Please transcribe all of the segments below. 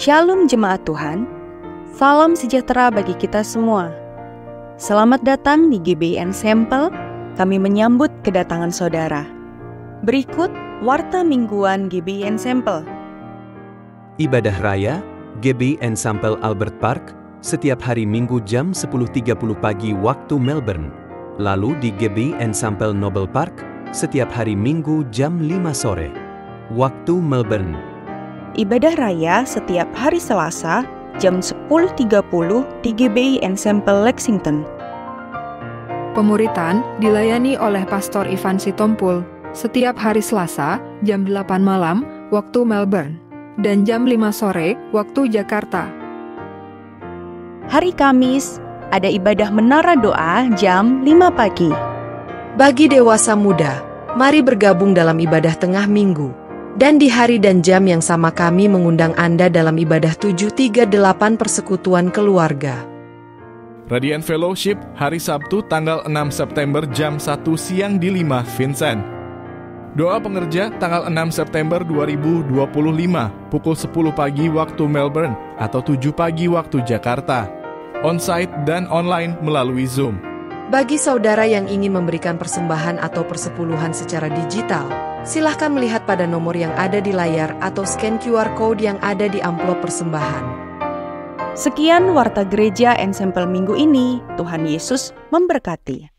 Shalom jemaat Tuhan, salam sejahtera bagi kita semua. Selamat datang di GBI Ensemble, kami menyambut kedatangan saudara. Berikut Warta Mingguan GBI Ensemble. Ibadah Raya, GBI Ensemble Albert Park, setiap hari Minggu jam 10.30 pagi waktu Melbourne. Lalu di GBI Ensemble Noble Park, setiap hari Minggu jam 5 sore, waktu Melbourne. Ibadah Raya setiap hari Selasa, jam 10.30 di GBI Ensemble Lexington. Pemuritan dilayani oleh Pastor Ivan Sitompul setiap hari Selasa jam 8 malam waktu Melbourne dan jam 5 sore waktu Jakarta. Hari Kamis ada ibadah menara doa jam 5 pagi. Bagi dewasa muda, mari bergabung dalam ibadah tengah minggu. Dan di hari dan jam yang sama kami mengundang Anda dalam ibadah 738 Persekutuan Keluarga. Radiant Fellowship hari Sabtu tanggal 6 September jam 1 siang di 5 Vincent. Doa pengerja tanggal 6 September 2025 pukul 10 pagi waktu Melbourne atau 7 pagi waktu Jakarta. On-site dan online melalui Zoom. Bagi saudara yang ingin memberikan persembahan atau persepuluhan secara digital, silahkan melihat pada nomor yang ada di layar atau scan QR Code yang ada di amplop persembahan. Sekian Warta Gereja Ensemble minggu ini. Tuhan Yesus memberkati.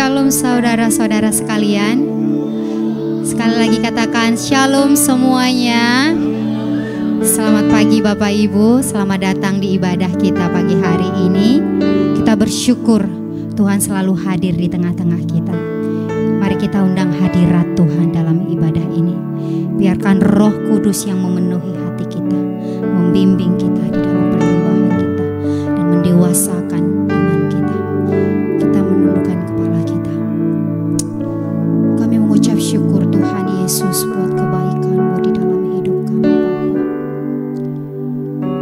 Shalom saudara-saudara sekalian. Sekali lagi katakan shalom semuanya. Selamat pagi Bapak Ibu, selamat datang di ibadah kita pagi hari ini. Kita bersyukur Tuhan selalu hadir di tengah-tengah kita. Mari kita undang hadirat Tuhan dalam ibadah ini. Biarkan Roh Kudus yang memenuhi hati kita, membimbing kita di dalam pertumbuhan kita dan mendewasakan iman kita. Kita menundukkan kepala kita. Kami mengucap syukur Tuhan Yesus buat kebaikan-Mu di dalam hidup kami Bapa.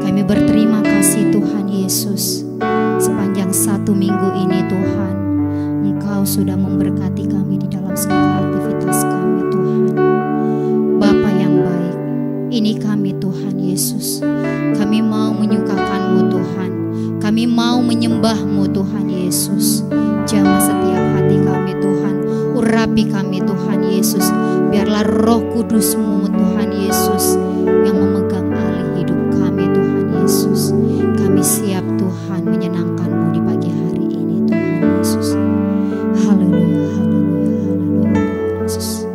Kami berterima kasih Tuhan Yesus. Sepanjang 1 minggu ini Tuhan, Engkau sudah memberkati kami di dalam segala aktivitas kami Tuhan. Bapa yang baik, ini kami Tuhan Yesus. Kami mau menyukakan-Mu Tuhan. Kami mau menyembah-Mu Tuhan Yesus. Jamah setiap hati kami Tuhan. Urapi kami Tuhan Yesus. Biarlah Roh Kudus-Mu Tuhan Yesus yang memegang alih hidup kami Tuhan Yesus. Kami siap Tuhan menyenangkan-Mu di pagi hari ini Tuhan Yesus. Haleluya, haleluya, haleluya Tuhan Yesus.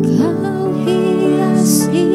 Kau hiasi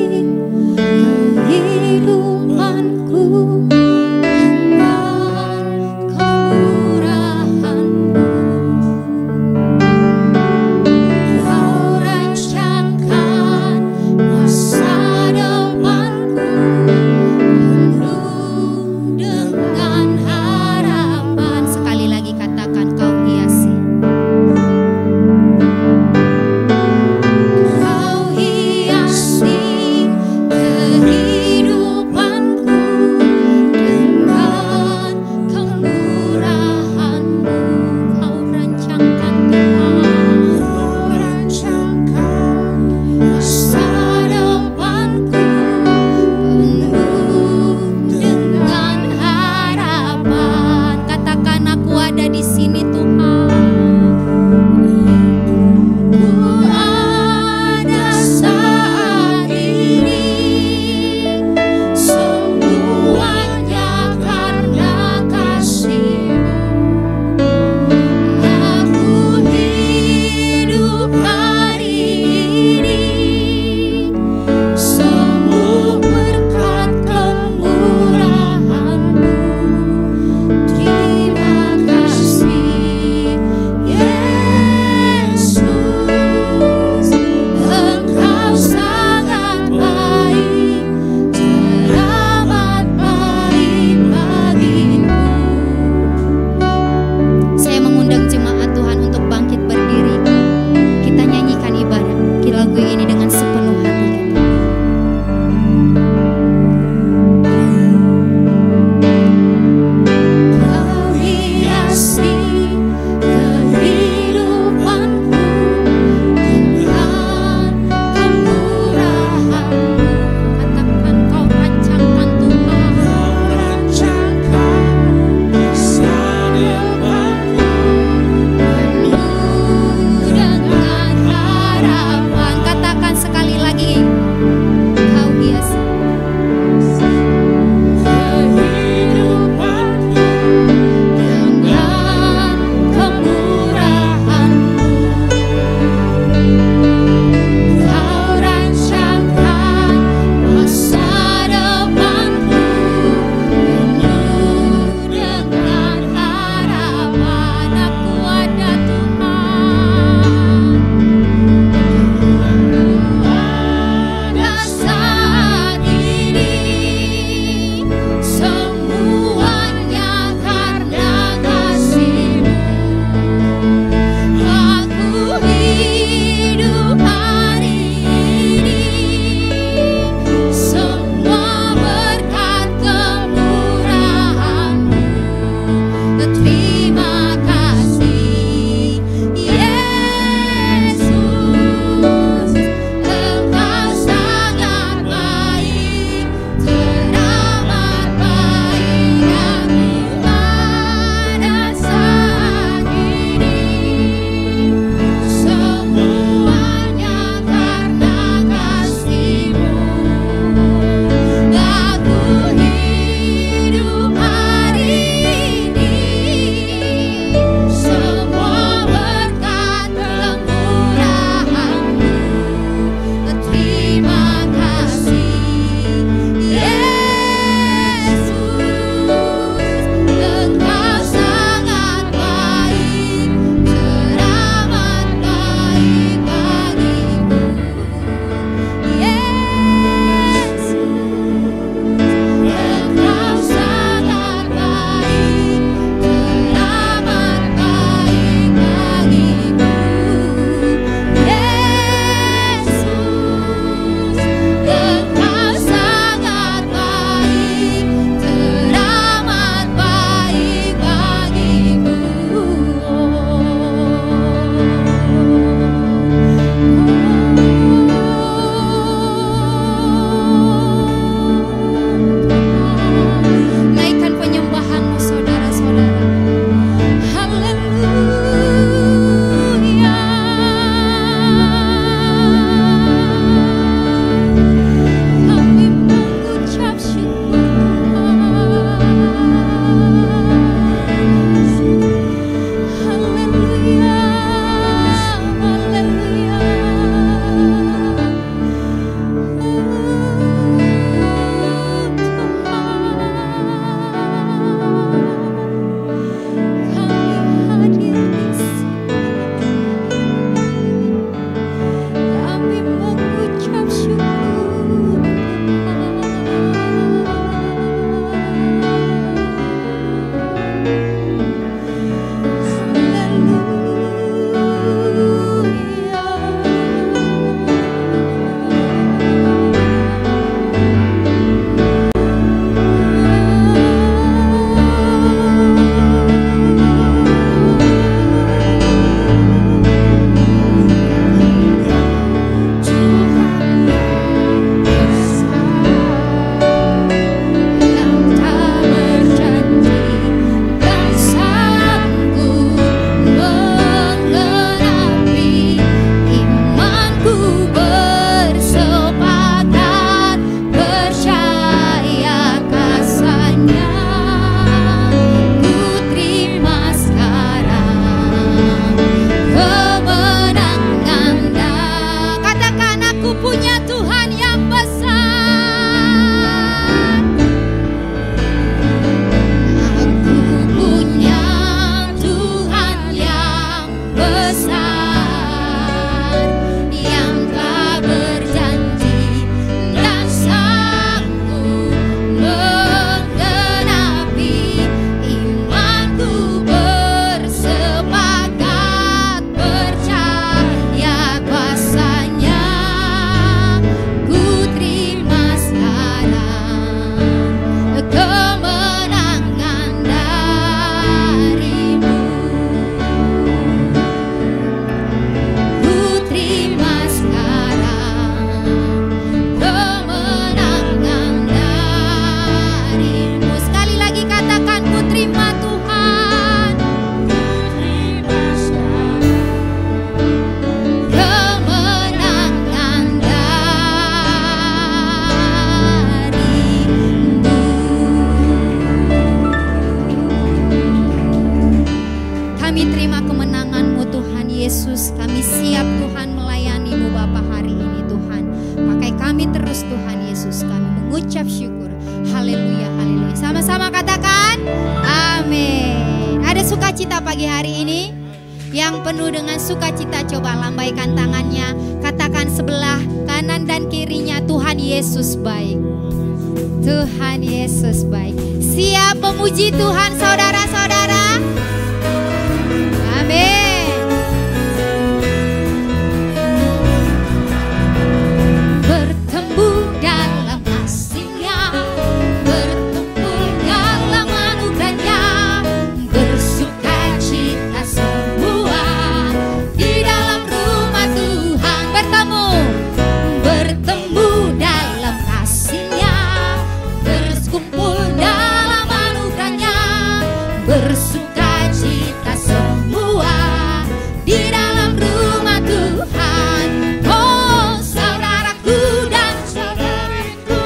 Haleluya, haleluya. Sama-sama katakan amin. Ada sukacita pagi hari ini? Yang penuh dengan sukacita, coba lambaikan tangannya. Katakan sebelah kanan dan kirinya, Tuhan Yesus baik. Tuhan Yesus baik. Siap memuji Tuhan saudara-saudara? Amin. Bertemu dalam kasih-Nya, bertemu dalam anugerah-Nya, bersukacita semua di dalam rumah Tuhan. Bertemu dalam kasih-Nya, berkumpul dalam anugerah-Nya, bersukacita semua di dalam rumah Tuhan. Oh saudaraku dan saudariku,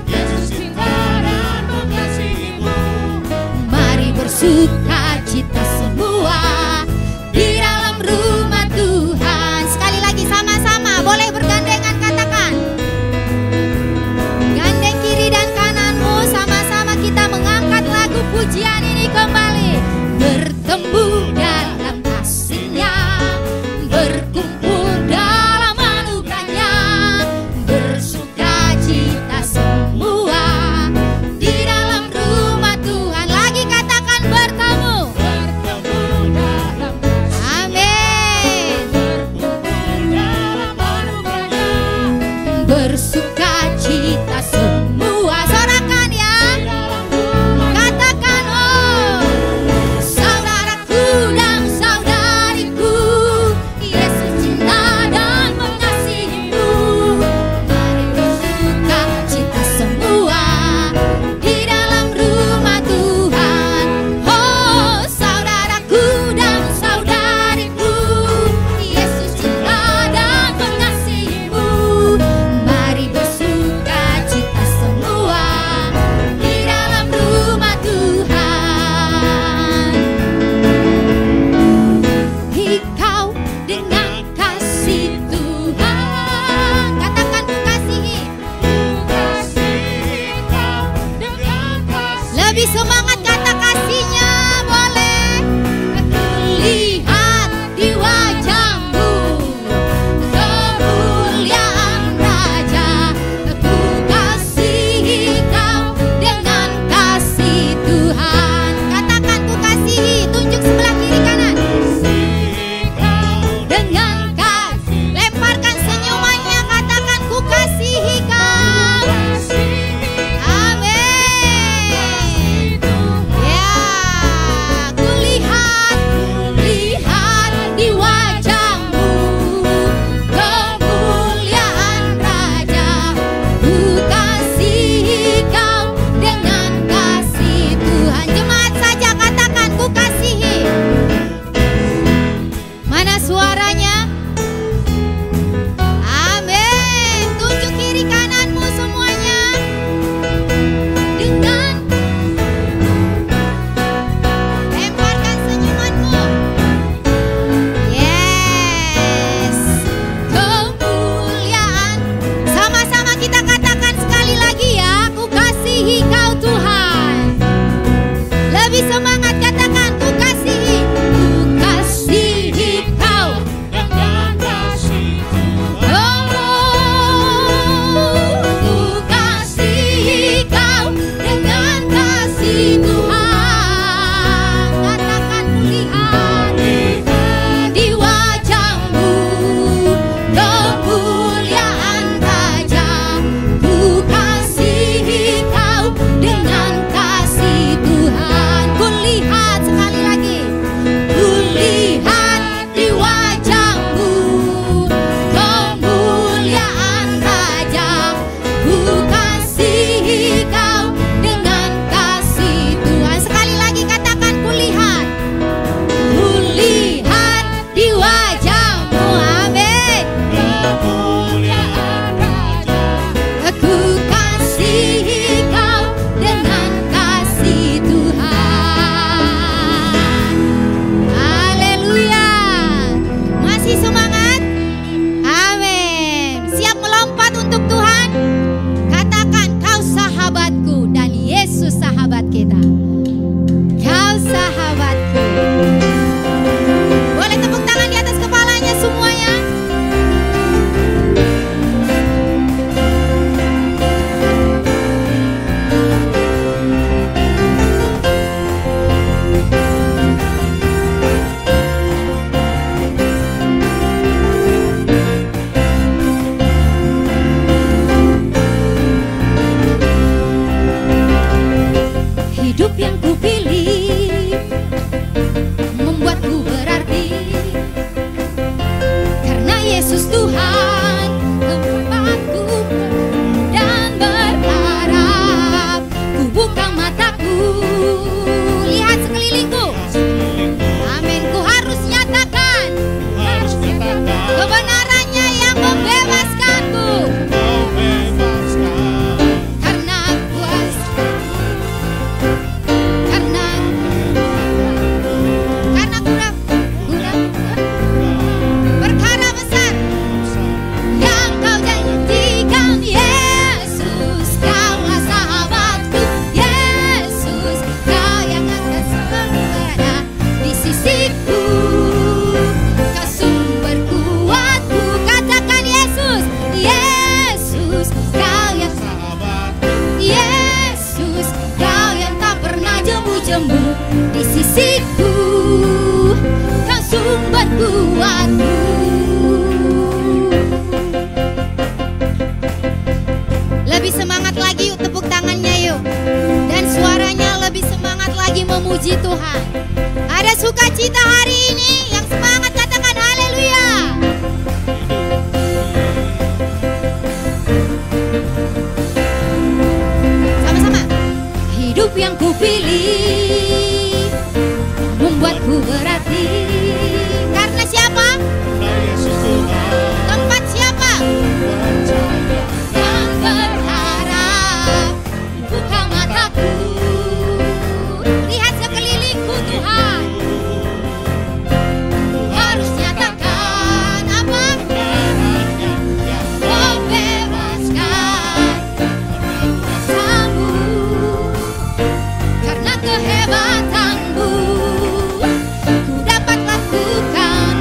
Yesus cinta dan mengasihimu. Mari bersukacita semua di dalam rumah Tuhan. Sekali lagi sama-sama, boleh bergandengan katakan. Gandeng kiri dan kananmu, sama-sama kita mengangkat lagu pujian ini kembali. Bertemu dalam kasih-Nya, berkumpul dalam anugerah-Nya, bersukacita semua di dalam rumah Tuhan. Lagi katakan bertemu. Amin. Bersukacita semua. Sorakan ya. Katakan oh saudaraku dan saudariku, Yesus cinta dan mengasihimu. Mari bersukacita semua di dalam rumah Tuhan. Oh saudaraku dan saudariku, Yesus cinta dan mengasihimu. Mari bersukacita semua di dalam rumah Tuhan. Engkau dengan kasih Tuhan, katakan ku kasihi. Lebih semangat kata kasih-Nya, boleh. Lihat di wajahmu kemuliaan Raja, ku kasihi kau dengan kasih Tuhan. Katakan ku kasihi, tunjuk sebelah kiri kanan. Dengan kasih, lemparkan senyumannya, katakan ku kasihi kau. Amin. di sisiku, Kau sumber kuatku. Lebih semangat lagi yuk, tepuk tangannya yuk. Dan suaranya lebih semangat lagi memuji Tuhan. Ada sukacita hari ini, yang semangat katakan haleluya. Sama-sama. Hidup yang kupilih membuatku berarti. Karena siapa? Tempat siapa? Yang berharap. Buka mataku, lihat sekelilingku Tuhan. Harus nyatakan apa? Kau bebaskan kuasamu. Karena kehebatanmu ku dapat lakukan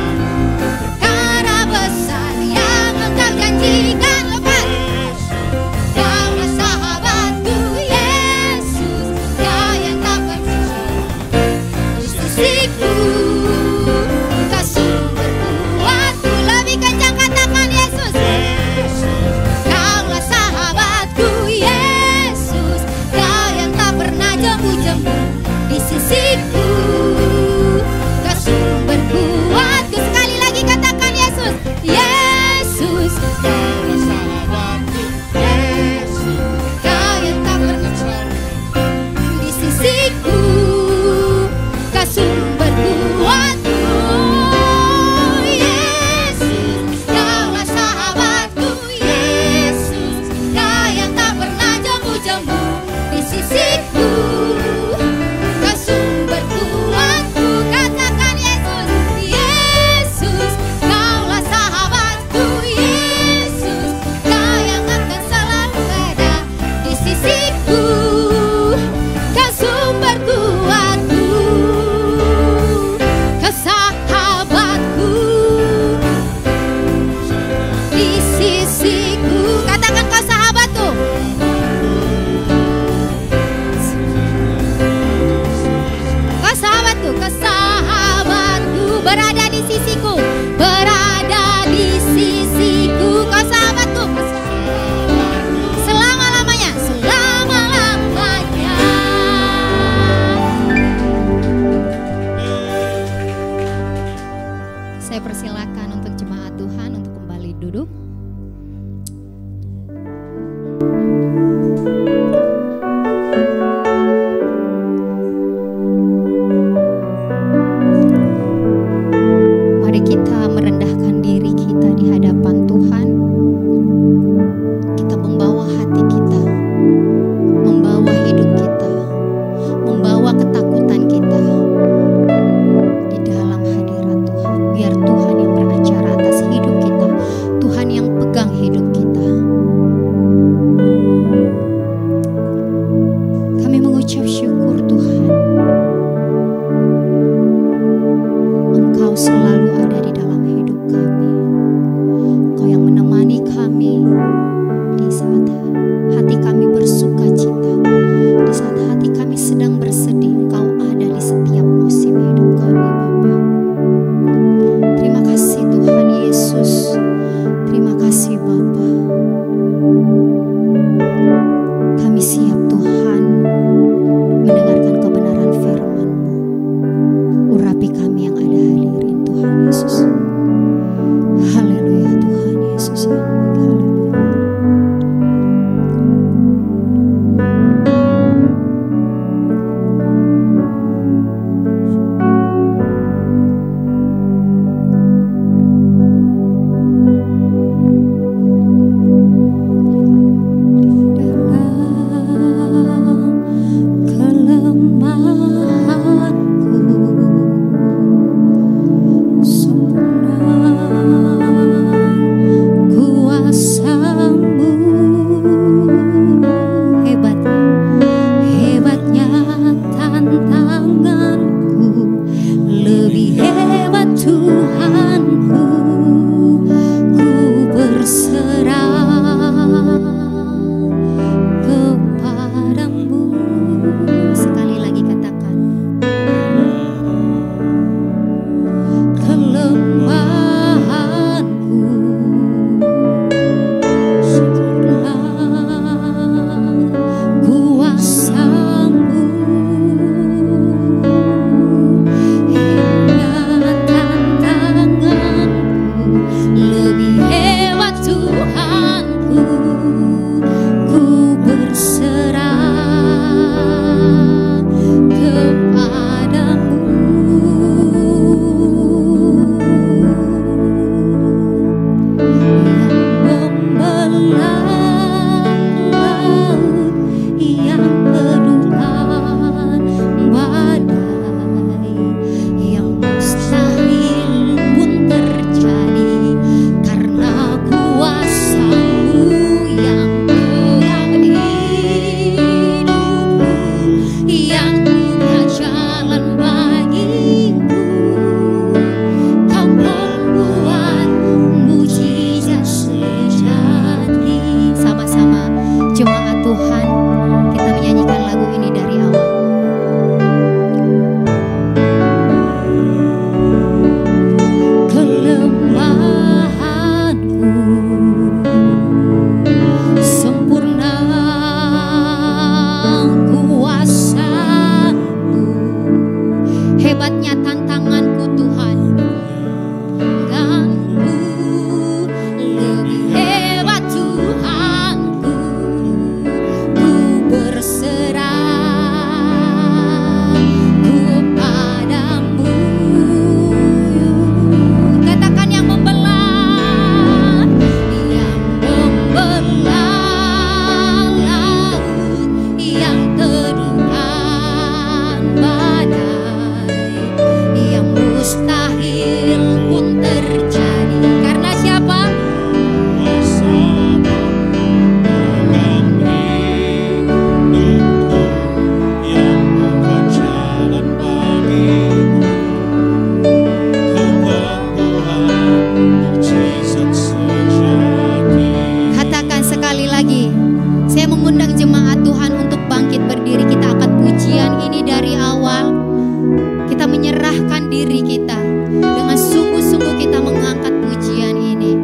perkara besar yang Engkau janjikan. Lepas Kaulah sahabatku Yesus, Kau yang tak di sisiku, Kau sumber kuatku. Lebih kencang katakan Yesus. Kaulah sahabatku Yesus, Kau yang tak pernah jemu-jemu di sisiku, Kau sumber kuatku. Sekali lagi katakan Yesus. Yesus, Kaulah sahabatku Yesus, Kau yang tak pernah di sisiku, Kau sumber kuatku. Yesus, Kaulah sahabatku Yesus, Kau yang tak pernah jemu-jemu di sisiku, Kau sumber kuatku. Katakan Yesus. Yesus, Kaulah sahabatku Yesus, Kau yang akan selalu ada di sisiku, Kau sumber kuatku. Kau sahabatku di sisiku. Katakan Kau sahabatku. Kau sahabatku, Kau sahabatku, berada di sisiku, berada di sisiku. Kau sahabatku, selama-lamanya, selama-lamanya. Saya persilakan untuk jemaat Tuhan untuk kembali duduk. Mari kita merendahkan diri kita di hadapan Tuhan. Kita membawa hati kita, membawa hidup kita, membawa ketakutan kita di dalam hadirat Tuhan. Biar Tuhan yang beracara atas hidup kita, Tuhan yang pegang hidup kita. Kami mengucap syukur Tuhan, Engkau selalu ada di dalam hidup kami. Engkau yang menemani kami di saat hati kami bersuka cita, di saat hati kami sedang bersedih. Engkau ada di setiap musim hidup kami Bapa. Terima kasih Tuhan Yesus. Terima kasih Bapa. Kami siap Tuhan mendengar bangkit berdiri, kita angkat pujian ini dari awal. Kita menyerahkan diri kita, dengan sungguh-sungguh kita mengangkat pujian ini.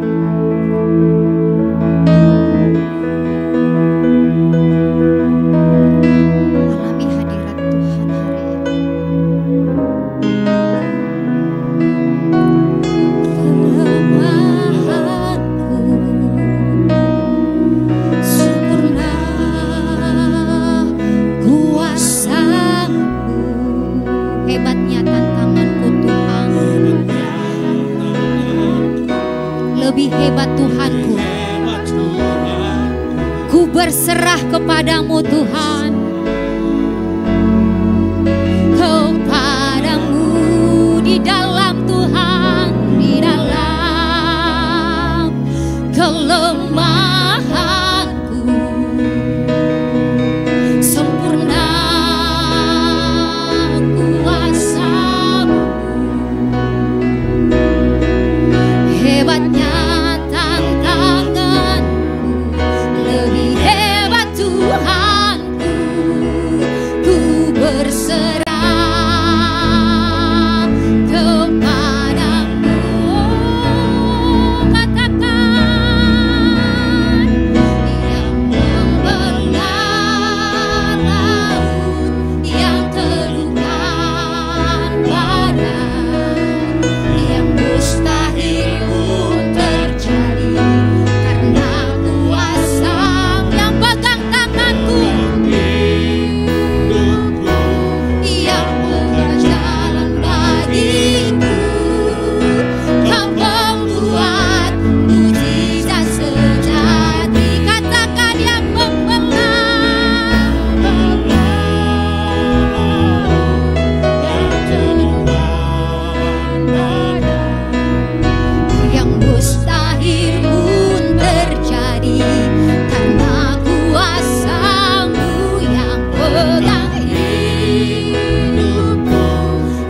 Alami hadirat Tuhan hari ini. Kelemahanku sempurna kuasa-Mu. Hebatnya tantanganku Tuhan, lebih hebat Tuhanku. Ku berserah kepadamu Tuhan, kepadamu di dalam Tuhan, di dalam kelemahanku sempurna kuasa-Mu. Hebatnya tantanganku, lebih hebat Tuhanku. Ku berserah kepadamu. Katakan, yang membelah laut, yang teguhkan badan, yang mustahil pun terjadi karena kuasa yang pegang tanganku, yang buka jalan bagiku. Kau membuat mujizat sejati. Katakan, yang membelah, yang mustahil pun terjadi karena kuasa-Mu yang pegang hidupku,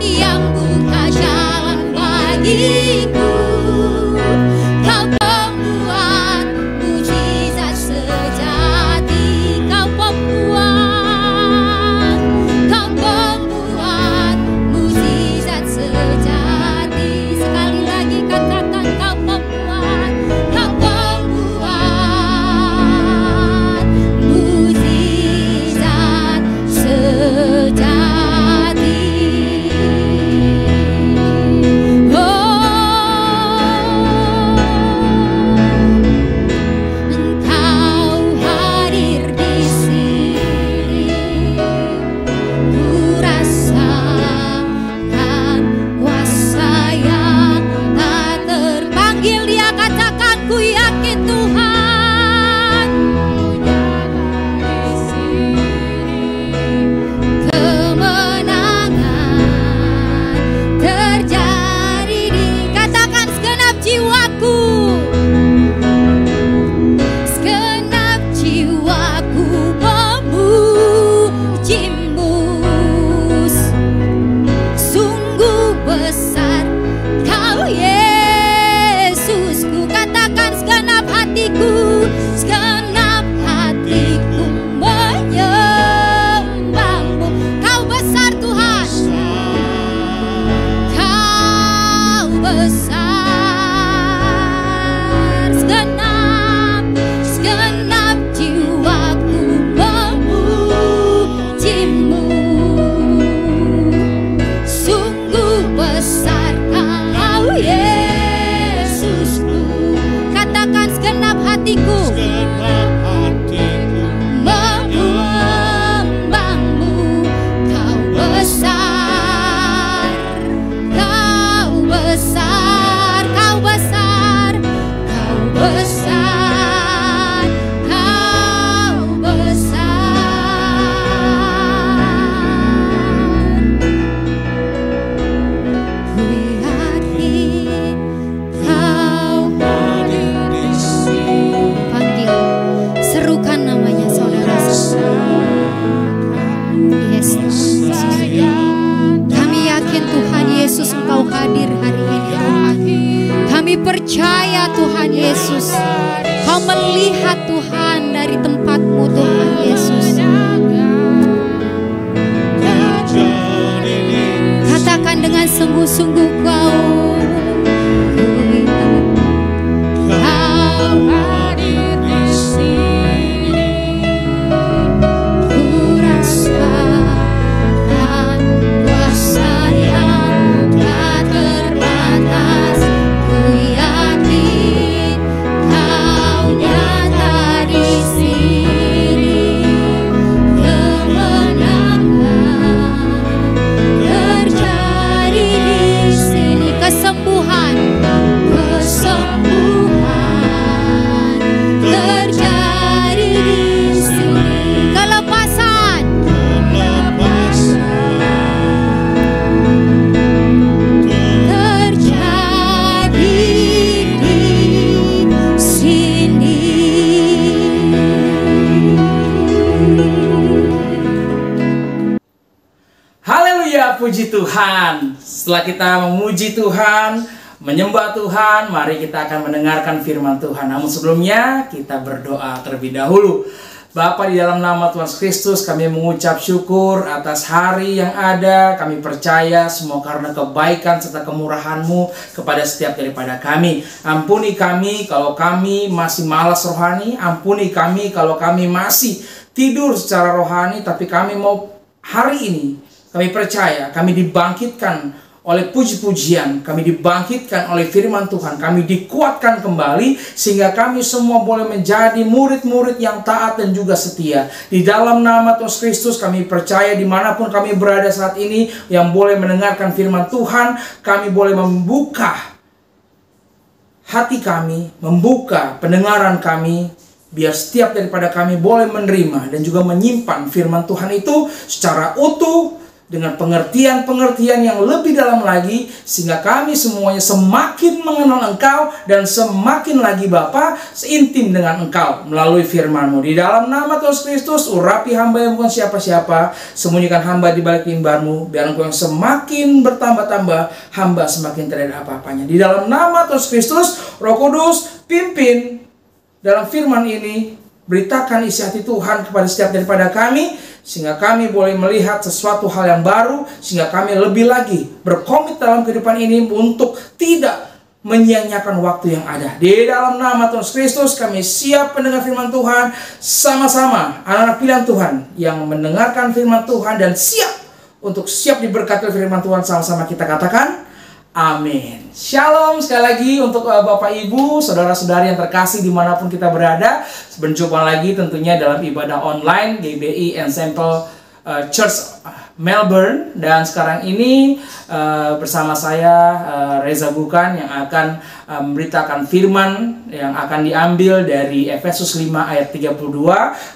yang buka jalan bagiku. Kau membuat mujizat sejati. Kau membuat mujizat sejati. Sekali lagi katakan, kau membuat mujizat sejati. Engkau hadir di sini, ku rasakan kuasa yang tak terpanggil. Dia katakan, ku yakin Tuhan kemenangan terjadi di, katakan, segenap jiwaku. Segenap jiwaku memuji-Mu. Sungguh besar Kau Yesusku. Katakan, segenap hatiku, segenap hatiku menyembah-Mu. Kau besar Tuhan, Kau besar. Segenap jiwaku memuji-Mu. Sungguh besar Kau Yesusku. Katakan, segenap hatiku menyembah-Mu. Kau besar, Kau besar, Kau besar, Kau besar, Kau besar. Ku yakin Kau hadir di sini. Panggil, serukan namanya saudara. Yes, Tuhan. Kami yakin Tuhan Yesus Engkau hadir hari ini Tuhan. Kami percaya Tuhan Yesus, Kau melihat Tuhan dari tempat-Mu Tuhan Yesus. sungguh kau hadir di sini. Ku rasakan kuasa yang tak terbatas. Ku yakin kau nyata di sini. Kemenangan terjadi di sini. Kesembuhan terjadi di sini. Kelepasan terjadi di sini. Haleluya, puji Tuhan. Setelah kita memuji Tuhan, menyembah Tuhan, mari kita akan mendengarkan firman Tuhan. Namun sebelumnya kita berdoa terlebih dahulu. Bapa, di dalam nama Tuhan Kristus kami mengucap syukur atas hari yang ada. Kami percaya semua karena kebaikan serta kemurahan-Mu kepada setiap daripada kami. Ampuni kami kalau kami masih malas rohani. Ampuni kami kalau kami masih tidur secara rohani. Tapi kami mau hari ini, kami percaya kami dibangkitkan oleh puji-pujian, kami dibangkitkan oleh firman Tuhan, kami dikuatkan kembali sehingga kami semua boleh menjadi murid-murid yang taat dan juga setia. Di dalam nama Tuhan Kristus kami percaya dimanapun kami berada saat ini yang boleh mendengarkan firman Tuhan, kami boleh membuka hati kami, membuka pendengaran kami, biar setiap daripada kami boleh menerima dan juga menyimpan firman Tuhan itu secara utuh, dengan pengertian-pengertian yang lebih dalam lagi, sehingga kami semuanya semakin mengenal Engkau dan semakin lagi Bapa seintim dengan Engkau melalui firman-Mu. Di dalam nama Tuhan Kristus, urapi hamba yang bukan siapa-siapa, sembunyikan hamba di balik mimbar-Mu, biar Engkau yang semakin bertambah-tambah, hamba semakin tidak ada apa-apanya. Di dalam nama Tuhan Kristus, Roh Kudus pimpin dalam firman ini, beritakan isi hati Tuhan kepada setiap daripada kami, sehingga kami boleh melihat sesuatu hal yang baru, sehingga kami lebih lagi berkomit dalam kehidupan ini untuk tidak menyia-nyiakan waktu yang ada. Di dalam nama Tuhan Kristus kami siap mendengar firman Tuhan, sama-sama anak-anak pilihan Tuhan yang mendengarkan firman Tuhan dan siap diberkati oleh firman Tuhan. Sama-sama kita katakan amin. Shalom sekali lagi untuk Bapak Ibu, saudara-saudari yang terkasih dimanapun kita berada. Berjumpa lagi tentunya dalam ibadah online GBI Ensemble Church Melbourne. Dan sekarang ini bersama saya Reza Bukan yang akan memberitakan firman yang akan diambil dari Efesus 5 ayat 32,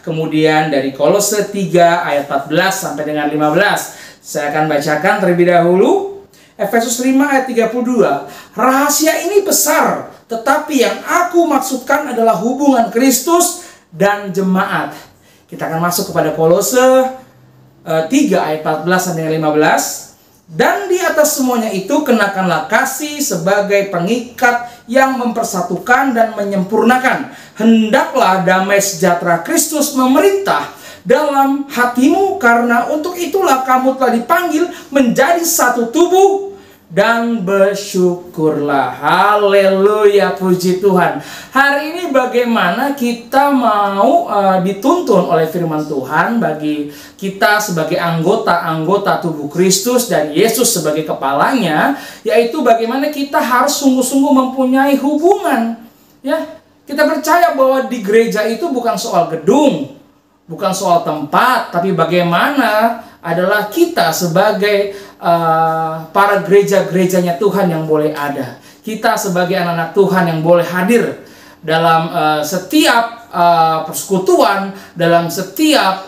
kemudian dari Kolose 3 ayat 14 sampai dengan 15. Saya akan bacakan terlebih dahulu. Efesus 5 ayat 32. Rahasia ini besar, tetapi yang aku maksudkan adalah hubungan Kristus dan jemaat. Kita akan masuk kepada Kolose 3 ayat 14 sampai 15. Dan di atas semuanya itu kenakanlah kasih sebagai pengikat yang mempersatukan dan menyempurnakan. Hendaklah damai sejahtera Kristus memerintah dalam hatimu, karena untuk itulah kamu telah dipanggil menjadi satu tubuh, dan bersyukurlah. Haleluya, puji Tuhan. Hari ini bagaimana kita mau dituntun oleh firman Tuhan bagi kita sebagai anggota-anggota tubuh Kristus dan Yesus sebagai kepalanya, yaitu bagaimana kita harus sungguh-sungguh mempunyai hubungan. Ya, kita percaya bahwa di gereja itu bukan soal gedung, bukan soal tempat, tapi bagaimana adalah kita sebagai para gereja-gerejanya Tuhan yang boleh ada. Kita sebagai anak-anak Tuhan yang boleh hadir dalam setiap persekutuan, dalam setiap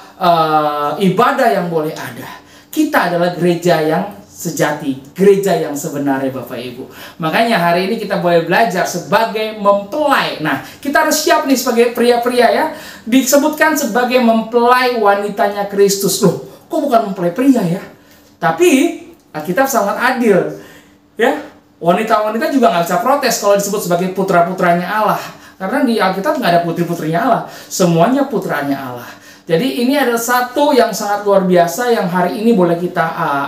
ibadah yang boleh ada. Kita adalah gereja yang sejati, gereja yang sebenarnya Bapak Ibu. Makanya hari ini kita boleh belajar sebagai mempelai. Nah, kita harus siap nih sebagai pria-pria ya. Disebutkan sebagai mempelai wanitanya Kristus. Loh, kok bukan mempelai pria ya? Tapi Alkitab sangat adil, ya. Wanita-wanita juga nggak bisa protes kalau disebut sebagai putra-putranya Allah, karena di Alkitab nggak ada putri-putrinya Allah, semuanya putranya Allah. Jadi ini adalah satu yang sangat luar biasa yang hari ini boleh kita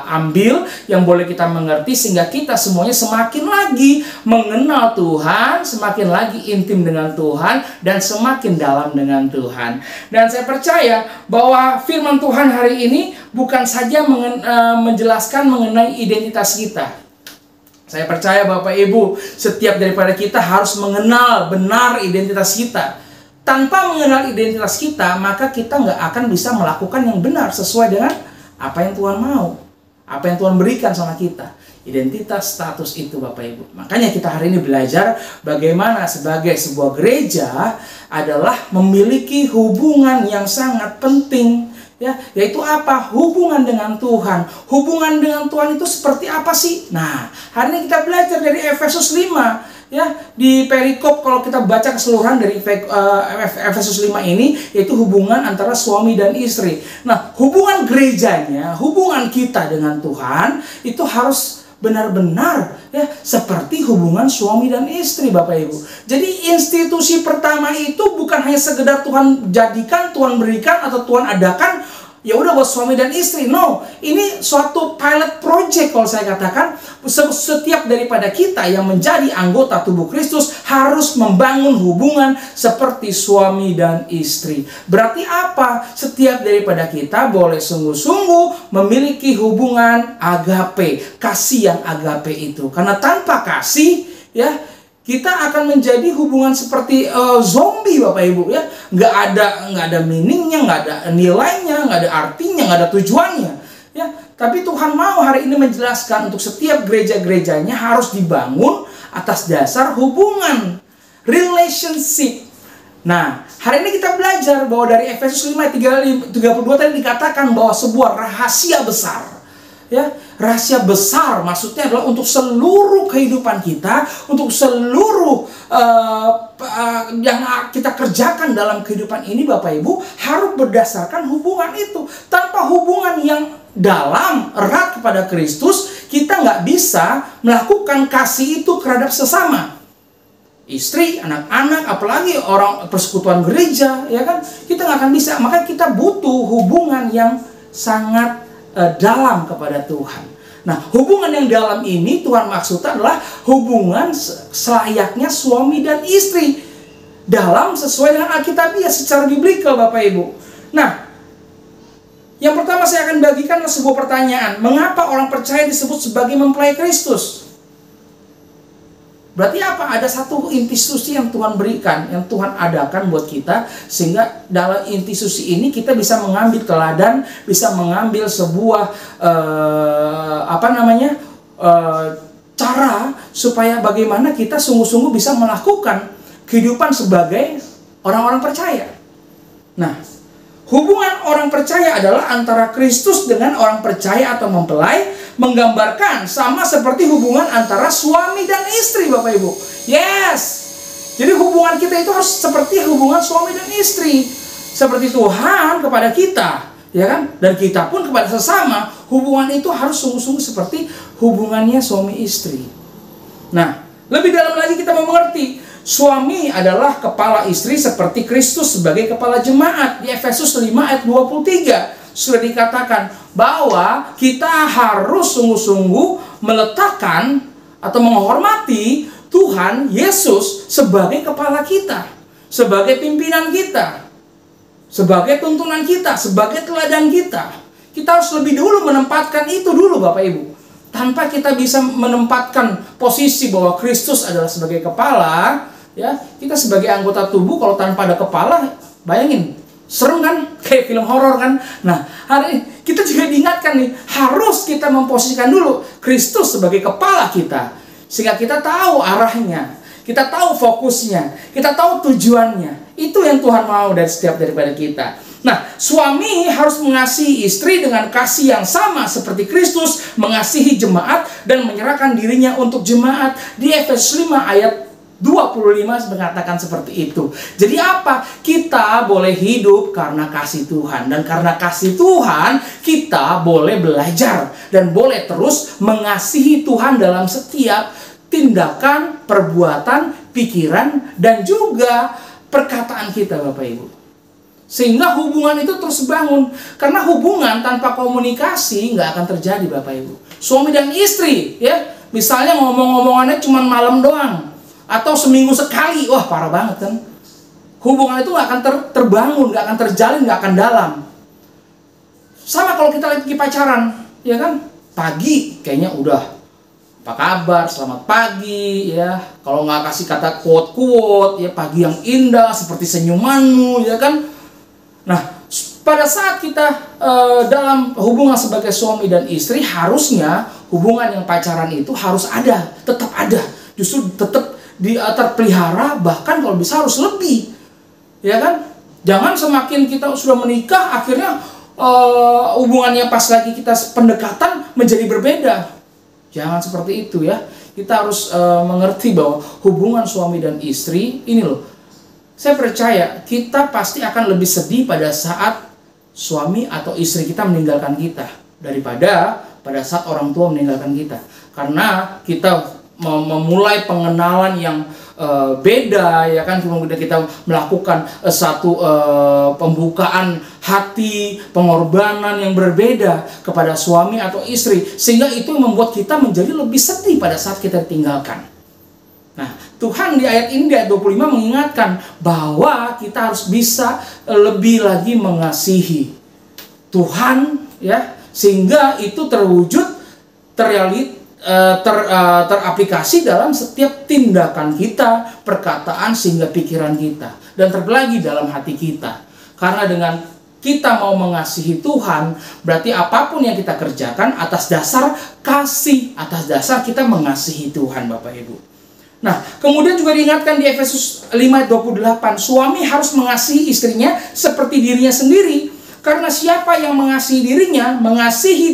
ambil, yang boleh kita mengerti, sehingga kita semuanya semakin lagi mengenal Tuhan, semakin lagi intim dengan Tuhan, dan semakin dalam dengan Tuhan. Dan saya percaya bahwa firman Tuhan hari ini bukan saja menjelaskan mengenai identitas kita. Saya percaya Bapak Ibu, setiap daripada kita harus mengenal benar identitas kita. Tanpa mengenal identitas kita, maka kita nggak akan bisa melakukan yang benar sesuai dengan apa yang Tuhan mau, apa yang Tuhan berikan sama kita. Identitas, status itu Bapak Ibu. Makanya kita hari ini belajar bagaimana sebagai sebuah gereja adalah memiliki hubungan yang sangat penting, ya, yaitu apa? Hubungan dengan Tuhan. Hubungan dengan Tuhan itu seperti apa sih? Nah, hari ini kita belajar dari Efesus 5. Ya, di perikop kalau kita baca keseluruhan dari Efesus 5 ini, yaitu hubungan antara suami dan istri. Nah, hubungan gerejanya, hubungan kita dengan Tuhan itu harus benar-benar ya seperti hubungan suami dan istri, Bapak Ibu. Jadi institusi pertama itu bukan hanya sekedar Tuhan jadikan, Tuhan berikan, atau Tuhan adakan, ya udah buat suami dan istri. No, ini suatu pilot project kalau saya katakan. Setiap daripada kita yang menjadi anggota tubuh Kristus harus membangun hubungan seperti suami dan istri. Berarti apa? Setiap daripada kita boleh sungguh-sungguh memiliki hubungan agape, kasih yang agape itu. Karena tanpa kasih, ya, kita akan menjadi hubungan seperti zombie, Bapak Ibu, ya. Nggak ada meaningnya, nggak ada nilainya, nggak ada artinya, nggak ada tujuannya, ya. Tapi Tuhan mau hari ini menjelaskan untuk setiap gereja-gerejanya harus dibangun atas dasar hubungan, relationship. Nah, hari ini kita belajar bahwa dari Efesus 5:32 tadi dikatakan bahwa sebuah rahasia besar, ya, rahasia besar maksudnya adalah untuk seluruh kehidupan kita, untuk seluruh yang kita kerjakan dalam kehidupan ini, Bapak Ibu, harus berdasarkan hubungan itu. Tanpa hubungan yang dalam, erat kepada Kristus, kita nggak bisa melakukan kasih itu terhadap sesama. Istri, anak-anak, apalagi orang persekutuan gereja, ya kan? Kita nggak akan bisa. Maka kita butuh hubungan yang sangat dalam kepada Tuhan. Nah, hubungan yang dalam ini Tuhan maksudnya adalah hubungan selayaknya suami dan istri, dalam sesuai dengan Alkitabiah secara biblikal, Bapak Ibu. Nah, yang pertama saya akan bagikan sebuah pertanyaan. Mengapa orang percaya disebut sebagai mempelai Kristus? Berarti apa? Ada satu institusi yang Tuhan berikan, yang Tuhan adakan buat kita, sehingga dalam institusi ini kita bisa mengambil teladan, bisa mengambil sebuah cara supaya bagaimana kita sungguh-sungguh bisa melakukan kehidupan sebagai orang-orang percaya. Nah, hubungan orang percaya adalah antara Kristus dengan orang percaya atau mempelai, menggambarkan sama seperti hubungan antara suami dan istri, Bapak Ibu. Yes. Jadi hubungan kita itu harus seperti hubungan suami dan istri. Seperti Tuhan kepada kita, ya kan? Dan kita pun kepada sesama, hubungan itu harus sungguh-sungguh seperti hubungannya suami istri. Nah, lebih dalam lagi kita mau mengerti, suami adalah kepala istri seperti Kristus sebagai kepala jemaat. Di Efesus 5 ayat 23 sudah dikatakan bahwa kita harus sungguh-sungguh meletakkan atau menghormati Tuhan Yesus sebagai kepala kita, sebagai pimpinan kita, sebagai tuntunan kita, sebagai teladan kita. Kita harus lebih dulu menempatkan itu dulu, Bapak Ibu. Tanpa kita bisa menempatkan posisi bahwa Kristus adalah sebagai kepala, ya, kita sebagai anggota tubuh kalau tanpa ada kepala, bayangin, serem kan? Kayak film horor kan? Nah, hari ini kita juga diingatkan nih, harus kita memposisikan dulu Kristus sebagai kepala kita, sehingga kita tahu arahnya, kita tahu fokusnya, kita tahu tujuannya. Itu yang Tuhan mau dari setiap daripada kita. Nah, suami harus mengasihi istri dengan kasih yang sama seperti Kristus mengasihi jemaat dan menyerahkan dirinya untuk jemaat. Di Efesus 5 ayat 25 mengatakan seperti itu. Jadi apa? Kita boleh hidup karena kasih Tuhan. Dan karena kasih Tuhan, kita boleh belajar dan boleh terus mengasihi Tuhan dalam setiap tindakan, perbuatan, pikiran, dan juga perkataan kita, Bapak Ibu. Sehingga hubungan itu terus bangun. Karena hubungan tanpa komunikasi nggak akan terjadi, Bapak Ibu. Suami dan istri, ya, misalnya ngomong-ngomongannya cuma malam doang, atau seminggu sekali, wah parah banget kan. Hubungan itu nggak akan terbangun, nggak akan terjalin, nggak akan dalam. Sama kalau kita lagi pacaran, ya kan, pagi kayaknya udah apa kabar, selamat pagi, ya. Kalau nggak kasih kata quote-quote, ya, pagi yang indah seperti senyumanmu, ya kan. Nah, pada saat kita dalam hubungan sebagai suami dan istri, harusnya hubungan yang pacaran itu harus ada, tetap ada, justru tetap terpelihara, bahkan kalau bisa harus lebih, ya kan. Jangan semakin kita sudah menikah, akhirnya hubungannya pas lagi kita pendekatan menjadi berbeda. Jangan seperti itu, ya. Kita harus mengerti bahwa hubungan suami dan istri ini loh, saya percaya kita pasti akan lebih sedih pada saat suami atau istri kita meninggalkan kita daripada pada saat orang tua meninggalkan kita. Karena kita memulai pengenalan yang beda, ya kan, kemudian kita melakukan satu pembukaan hati, pengorbanan yang berbeda kepada suami atau istri, sehingga itu membuat kita menjadi lebih sedih pada saat kita ditinggalkan. Nah, Tuhan di ayat ini, di ayat 25 mengingatkan bahwa kita harus bisa lebih lagi mengasihi Tuhan, ya, sehingga itu terwujud, teraplikasi dalam setiap tindakan kita, perkataan, sehingga pikiran kita, dan terlagi dalam hati kita. Karena dengan kita mau mengasihi Tuhan, berarti apapun yang kita kerjakan atas dasar kasih, atas dasar kita mengasihi Tuhan, Bapak Ibu. Nah, kemudian juga diingatkan di Efesus 5:28, suami harus mengasihi istrinya seperti dirinya sendiri. Karena siapa yang mengasihi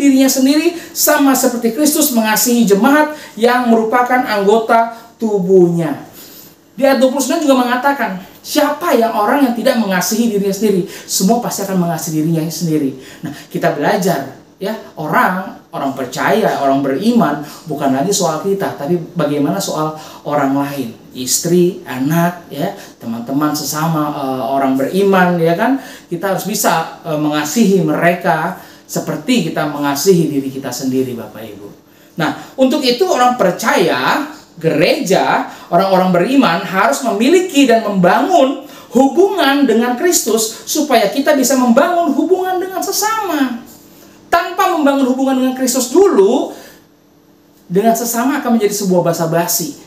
dirinya sendiri sama seperti Kristus mengasihi jemaat yang merupakan anggota tubuhnya. Di ayat 29 juga mengatakan, siapa orang yang tidak mengasihi dirinya sendiri, semua pasti akan mengasihi dirinya sendiri. Nah, kita belajar, ya, orang percaya, orang beriman, bukan lagi soal kita, tapi bagaimana soal orang lain, istri, anak, ya, teman-teman sesama orang beriman, ya kan. Kita harus bisa mengasihi mereka seperti kita mengasihi diri kita sendiri, Bapak Ibu. Nah, untuk itu orang percaya, gereja, orang-orang beriman harus memiliki dan membangun hubungan dengan Kristus supaya kita bisa membangun hubungan dengan sesama. Tanpa membangun hubungan dengan Kristus dulu, dengan sesama akan menjadi sebuah basa-basi.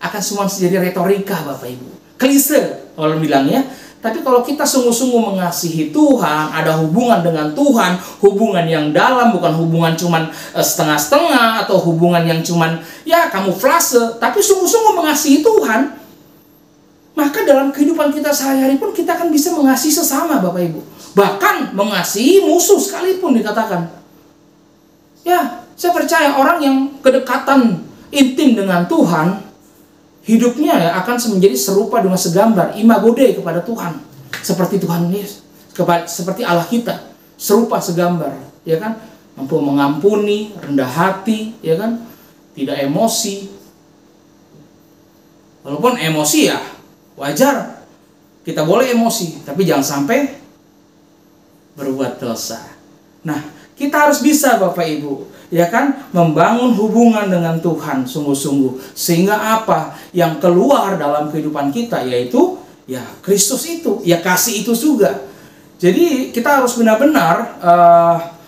Akan semua menjadi retorika, Bapak Ibu. Klise, kalau bilang, ya. Tapi kalau kita sungguh-sungguh mengasihi Tuhan, ada hubungan dengan Tuhan, hubungan yang dalam, bukan hubungan cuman setengah-setengah, atau hubungan yang cuman, ya, kamuflase, tapi sungguh-sungguh mengasihi Tuhan, maka dalam kehidupan kita sehari-hari pun kita akan bisa mengasihi sesama, Bapak Ibu. Bahkan mengasihi musuh sekalipun dikatakan. Ya, saya percaya orang yang kedekatan intim dengan Tuhan, hidupnya akan menjadi serupa dengan segambar, imago Dei kepada Tuhan. Seperti Tuhan Yesus, seperti Allah kita, serupa segambar, ya kan? Mampu mengampuni, rendah hati, ya kan? Tidak emosi. Walaupun emosi, ya wajar, kita boleh emosi, tapi jangan sampai berbuat dosa. Nah, kita harus bisa, Bapak Ibu, ya kan, membangun hubungan dengan Tuhan sungguh-sungguh, sehingga apa yang keluar dalam kehidupan kita, yaitu, ya, Kristus itu, ya, kasih itu juga. Jadi kita harus benar-benar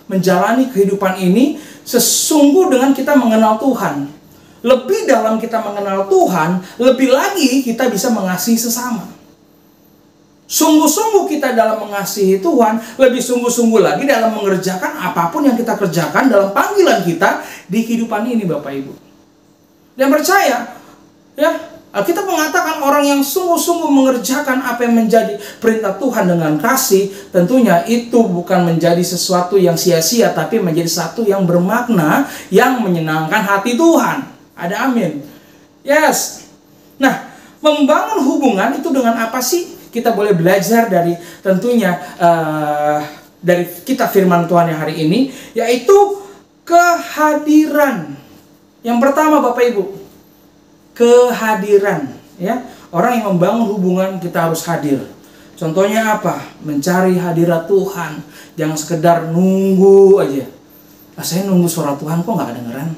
menjalani kehidupan ini sesungguh dengan kita mengenal Tuhan. Lebih dalam kita mengenal Tuhan, lebih lagi kita bisa mengasihi sesama. Sungguh-sungguh kita dalam mengasihi Tuhan, lebih sungguh-sungguh lagi dalam mengerjakan apapun yang kita kerjakan dalam panggilan kita di kehidupan ini, Bapak Ibu. Dan percaya, ya, Alkitab mengatakan orang yang sungguh-sungguh mengerjakan apa yang menjadi perintah Tuhan dengan kasih, tentunya itu bukan menjadi sesuatu yang sia-sia, tapi menjadi sesuatu yang bermakna, yang menyenangkan hati Tuhan. Ada amin. Yes. Nah, membangun hubungan itu dengan apa sih? Kita boleh belajar dari tentunya dari kitab firman Tuhan yang hari ini, yaitu kehadiran. Yang pertama, Bapak Ibu, kehadiran, ya. Orang yang membangun hubungan, kita harus hadir. Contohnya apa? Mencari hadirat Tuhan. Jangan sekedar nunggu aja. Saya nunggu suara Tuhan kok nggak kedengeran.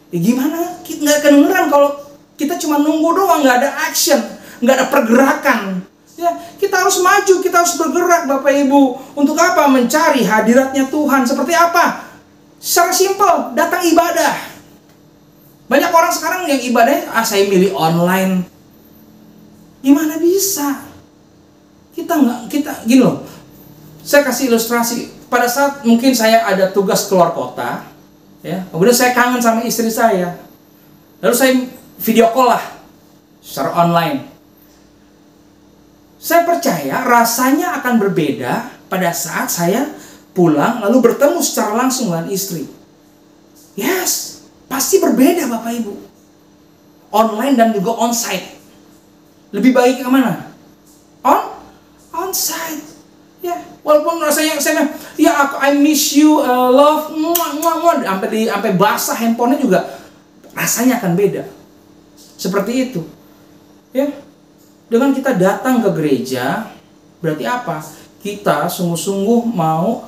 Ya gimana? Kita nggak kedengeran kalau kita cuma nunggu doang, nggak ada action, nggak ada pergerakan. Ya, kita harus maju, kita harus bergerak Bapak Ibu. Untuk apa? Mencari hadiratnya Tuhan. Seperti apa? Secara simpel, datang ibadah. Banyak orang sekarang yang ibadahnya, saya milih online. Gimana bisa? Kita gini loh. Saya kasih ilustrasi. Pada saat mungkin saya ada tugas keluar kota, ya, kemudian saya kangen sama istri saya. Lalu saya video call lah secara online. Saya percaya rasanya akan berbeda pada saat saya pulang lalu bertemu secara langsung dengan istri. Yes, pasti berbeda Bapak Ibu. Online dan juga onsite. Lebih baik ke mana? Onsite. Ya, walaupun rasanya saya I miss you, love, sampai basah handphonenya juga rasanya akan beda. Seperti itu. Ya. Dengan kita datang ke gereja, berarti apa? Kita sungguh-sungguh mau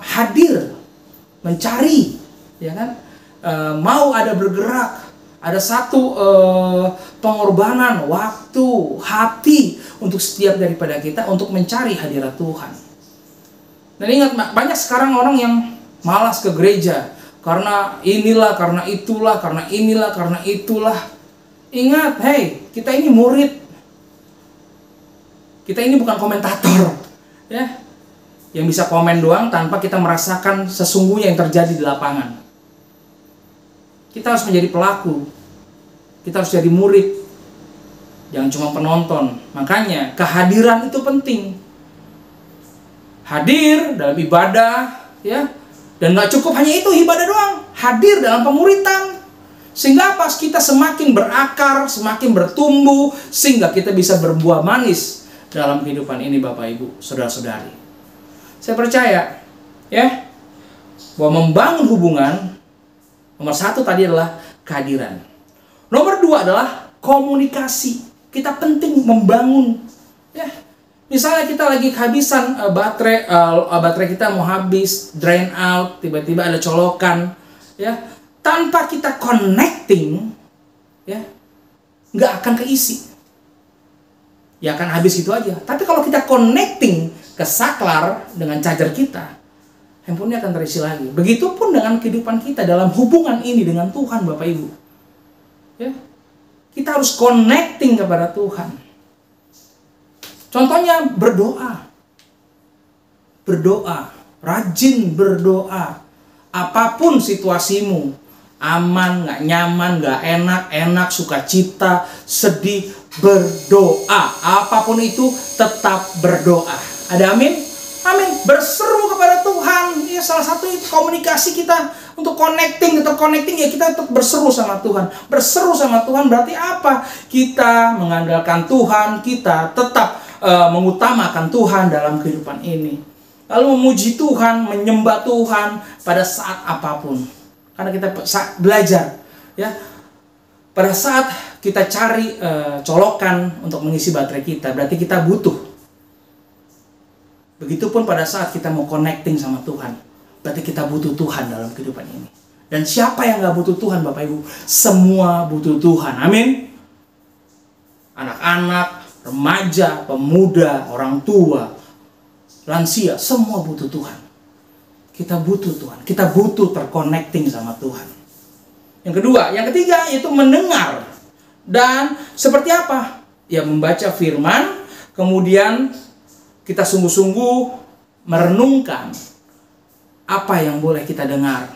hadir, mencari, ya kan? Mau ada bergerak, ada satu pengorbanan waktu, hati untuk setiap daripada kita untuk mencari hadirat Tuhan. Dan ingat, banyak sekarang orang yang malas ke gereja karena inilah, karena itulah, karena inilah, karena itulah. Ingat, hey, kita ini murid. Kita ini bukan komentator, ya, yang bisa komen doang tanpa kita merasakan sesungguhnya yang terjadi di lapangan. Kita harus menjadi pelaku, kita harus jadi murid, jangan cuma penonton. Makanya kehadiran itu penting. Hadir dalam ibadah, ya, dan nggak cukup hanya itu ibadah doang. Hadir dalam pemuritan, sehingga pas kita semakin berakar, semakin bertumbuh, sehingga kita bisa berbuah manis dalam kehidupan ini Bapak Ibu, saudara-saudari. Saya percaya, ya, bahwa membangun hubungan, nomor satu tadi adalah kehadiran. Nomor dua adalah komunikasi. Kita penting membangun, ya. Misalnya kita lagi kehabisan baterai kita mau habis, drain out, tiba-tiba ada colokan, ya. Tanpa kita connecting, ya, nggak akan keisi. Ya akan habis itu aja. Tapi kalau kita connecting ke saklar dengan charger kita, handphonenya akan terisi lagi. Begitupun dengan kehidupan kita dalam hubungan ini dengan Tuhan Bapak Ibu. Ya, kita harus connecting kepada Tuhan. Contohnya berdoa. Berdoa, rajin berdoa. Apapun situasimu, aman, nggak nyaman, nggak enak, enak, sukacita, sedih, berdoa. Apapun itu tetap berdoa. Ada amin? Amin. Berseru kepada Tuhan. Ya, salah satu itu komunikasi kita untuk connecting, tetap connecting, ya kita tetap berseru sama Tuhan. Berseru sama Tuhan berarti apa? Kita mengandalkan Tuhan, kita tetap mengutamakan Tuhan dalam kehidupan ini. Lalu memuji Tuhan, menyembah Tuhan pada saat apapun. Karena kita belajar, ya. Pada saat kita cari colokan untuk mengisi baterai kita, berarti kita butuh. Begitupun pada saat kita mau connecting sama Tuhan, berarti kita butuh Tuhan dalam kehidupan ini. Dan siapa yang gak butuh Tuhan Bapak Ibu? Semua butuh Tuhan, amin. Anak-anak, remaja, pemuda, orang tua, lansia, semua butuh Tuhan. Kita butuh Tuhan, kita butuh terconnecting sama Tuhan. Yang kedua, yang ketiga yaitu mendengar. Dan seperti apa? Ya membaca firman, kemudian kita sungguh-sungguh merenungkan apa yang boleh kita dengar,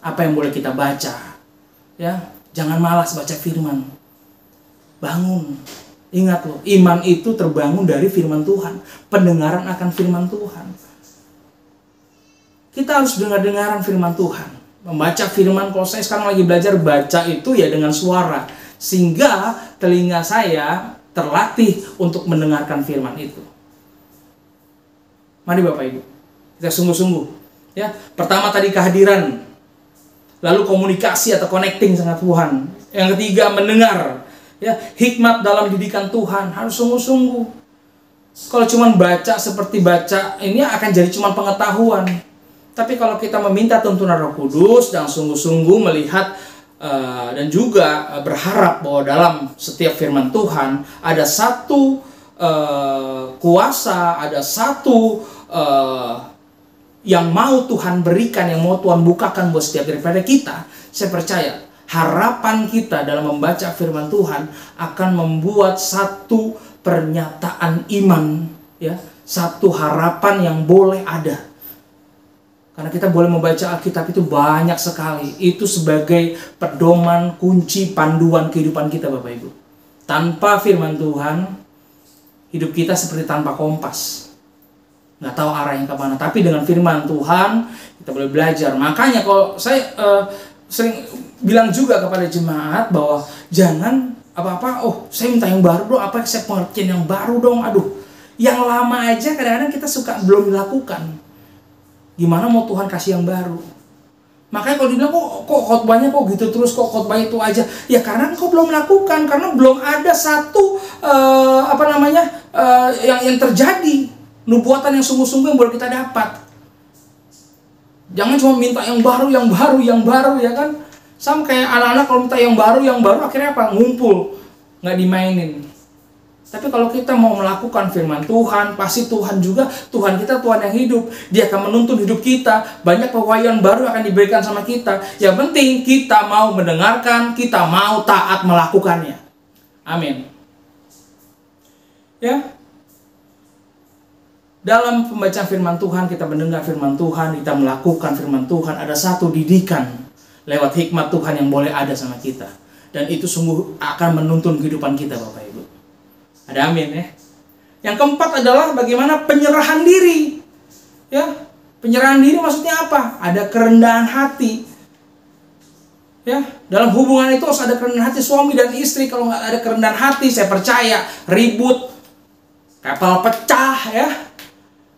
apa yang boleh kita baca. Ya, jangan malas baca firman. Bangun. Ingat loh, iman itu terbangun dari firman Tuhan. Pendengaran akan firman Tuhan. Kita harus dengar-dengaran firman Tuhan. Membaca firman, kalau saya sekarang lagi belajar baca itu ya dengan suara. Sehingga telinga saya terlatih untuk mendengarkan firman itu. Mari Bapak Ibu, kita sungguh-sungguh. Ya, pertama tadi kehadiran. Lalu komunikasi atau connecting sama Tuhan. Yang ketiga mendengar. Ya, hikmat dalam didikan Tuhan harus sungguh-sungguh. Kalau cuma baca seperti baca, ini akan jadi cuma pengetahuan. Tapi kalau kita meminta tuntunan Roh Kudus dan sungguh-sungguh melihat dan juga berharap bahwa dalam setiap firman Tuhan ada satu kuasa, ada satu yang mau Tuhan berikan, yang mau Tuhan bukakan buat setiap daripada kita, saya percaya harapan kita dalam membaca firman Tuhan akan membuat satu pernyataan iman, ya, satu harapan yang boleh ada. Karena kita boleh membaca Alkitab itu banyak sekali. Itu sebagai pedoman, kunci, panduan kehidupan kita, Bapak Ibu. Tanpa firman Tuhan, hidup kita seperti tanpa kompas. Nggak tahu arahnya kemana. Tapi dengan firman Tuhan, kita boleh belajar. Makanya kalau saya sering bilang juga kepada jemaat bahwa jangan apa-apa, saya minta yang baru dong, saya pengertian yang baru dong. Aduh, yang lama aja kadang-kadang kita suka belum dilakukan. Gimana mau Tuhan kasih yang baru? Makanya kalau dibilang kok khotbahnya kok gitu terus, kok khotbah itu aja. Ya karena engkau belum melakukan, karena belum ada satu yang terjadi. Nubuatan yang sungguh-sungguh yang boleh kita dapat. Jangan cuma minta yang baru ya kan. Sama kayak anak-anak kalau minta yang baru akhirnya apa? Ngumpul, nggak dimainin. Tapi kalau kita mau melakukan firman Tuhan, pasti Tuhan juga, Tuhan kita Tuhan yang hidup. Dia akan menuntun hidup kita. Banyak pewahyuan baru akan diberikan sama kita. Yang penting kita mau mendengarkan, kita mau taat melakukannya. Amin. Ya. Dalam pembacaan firman Tuhan, kita mendengar firman Tuhan, kita melakukan firman Tuhan, ada satu didikan lewat hikmat Tuhan yang boleh ada sama kita. Dan itu sungguh akan menuntun kehidupan kita, Bapak Ibu. Ada amin ya. Yang keempat adalah bagaimana penyerahan diri. Ya, penyerahan diri maksudnya apa? Ada kerendahan hati. Ya, dalam hubungan itu harus ada kerendahan hati suami dan istri. Kalau nggak ada kerendahan hati, saya percaya ribut, kapal pecah ya.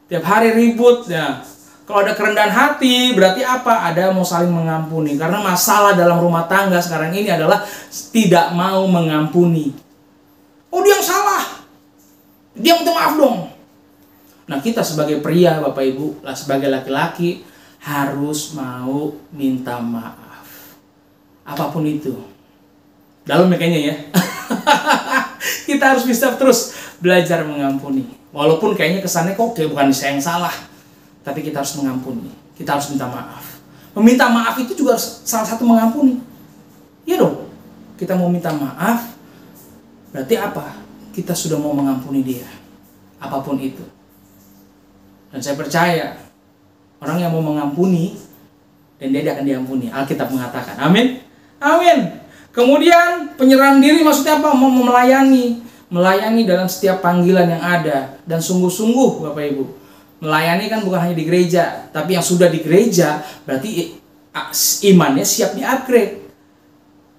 Tiap hari ribut ya. Kalau ada kerendahan hati, berarti apa? Ada mau saling mengampuni. Karena masalah dalam rumah tangga sekarang ini adalah tidak mau mengampuni. Oh, dia yang salah, dia minta maaf dong. Nah, kita sebagai pria, Bapak Ibu, sebagai laki-laki harus mau minta maaf. Apapun itu. Dalam kayaknya ya. Kita harus bisa terus belajar mengampuni. Walaupun kayaknya kesannya kok kayak bukan saya yang salah. Tapi kita harus mengampuni. Kita harus minta maaf. Meminta maaf itu juga salah satu mengampuni. Iya dong. Kita mau minta maaf, berarti apa? Kita sudah mau mengampuni dia. Apapun itu. Dan saya percaya orang yang mau mengampuni dan dia akan diampuni. Alkitab mengatakan. Amin. Amin. Kemudian penyerahan diri maksudnya apa? Mau melayani. Melayani dalam setiap panggilan yang ada. Dan sungguh-sungguh Bapak Ibu. Melayani kan bukan hanya di gereja. Tapi yang sudah di gereja berarti imannya siap di-upgrade.